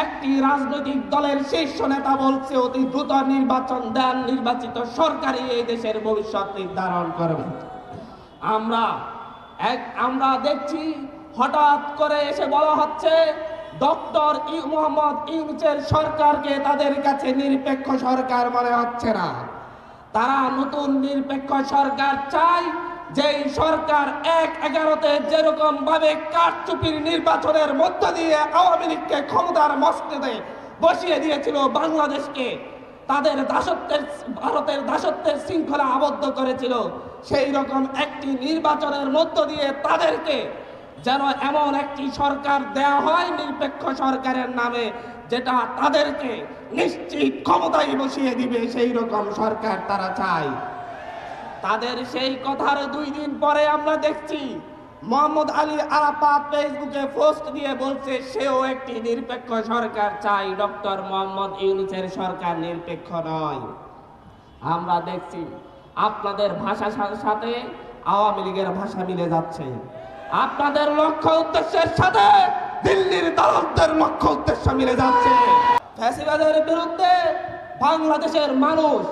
একটি রাজনৈতিক দলের শীর্ষ নেতা বলছে অতি দ্রুত নির্বাচন দেন, নির্বাচিত সরকারই এই দেশের ভবিষ্যৎ নির্ধারণ করবে। আমরা দেখছি হঠাৎ করে এসে বলা হচ্ছে ডক্টর মোহাম্মদ ইউনূসের সরকারকে তাদের কাছে নিরপেক্ষ সরকার মনে হচ্ছে না। তারা নতুন নিরপেক্ষ সরকার চায়, যেই সরকার ১/১১-তে যেরকম ভাবে কারচুপির নির্বাচনের মধ্য দিয়ে আওয়ামী লীগকে ক্ষমতার মসনদে বসিয়ে দিয়েছিল, বাংলাদেশকে তাদের ভারতের দাসত্বের শৃঙ্খলা আবদ্ধ করেছিল, সেই রকম একটি নির্বাচনের মধ্য দিয়ে তাদেরকে যেন এমন একটি সরকার দেয়া হয় নিরপেক্ষ সরকারের নামে, যেটা তাদেরকে নিশ্চিত ক্ষমতায় বসিয়ে দিবে, সেই রকম সরকার তারা চায়। তাদের সেই কথার 2 দিন পরে আমরা দেখছি মোহাম্মদ আলী আরাফাত ফেসবুকে পোস্ট দিয়ে বলছে সেও একটি নিরপেক্ষ সরকার চাই, ডক্টর মোহাম্মদ ইউনূসের সরকার নিরপেক্ষ নয়। আমরা দেখছি আপনাদের ভাষার সাথে আওয়ামী লীগের ভাষা মিলে যাচ্ছে, আপনাদের লক্ষ্য উদ্দেশ্যের সাথে দিল্লির দালালদের লক্ষ্য উদ্দেশ্য মিলে যাচ্ছে। ফ্যাসিবাদের বিরুদ্ধে বাংলাদেশের মানুষ,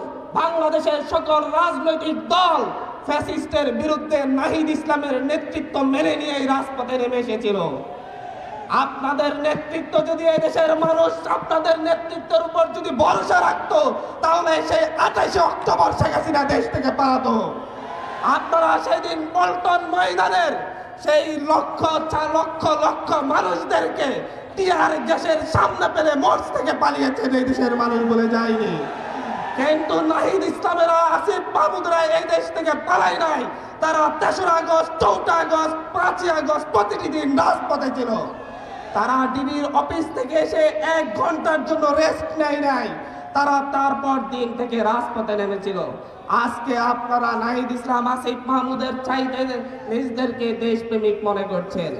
বাংলাদেশের সকল রাজনৈতিক দল ফ্যাসিস্টের বিরুদ্ধে নাহিদ ইসলামের নেতৃত্ব মেনে নিয়ে রাজপথে নেমে এসেছিল। আপনাদের নেতৃত্ব যদি এই দেশের মানুষ আপনাদের নেতৃত্বের উপর যদি ভরসা রাখতো, তাহলে সেই 28 অক্টোবর শেখ হাসিনা দেশ থেকে পালাতো। আপনারা সেদিন পল্টন ময়দানের সেই লক্ষ লক্ষ মানুষদেরকে টিয়ার গ্যাসের সামনে পেলে মঞ্চ থেকে পালিয়েছেন এই দেশের মানুষ বলে যায়নি। কিন্তু নাহিদ ইসলামেরা, আসিফ মাহমুদরা এই দেশ থেকে পালায় নাই। তারা 3রা আগস্ট, 4টা আগস্ট, 5ই আগস্ট প্রতিটি দিন রাজপথে ছিল। তারা ডিবির অফিস থেকে এসে 1 ঘন্টার জন্য রেস্ট নেয় নাই। তারা তারপর দিন থেকে রাজপথে নেমেছিল। আজকে আপনারা নাহিদ ইসলাম, আসিফ মাহমুদের চাইতে নিজেদেরকে দেশপ্রেমিক মনে করছেন।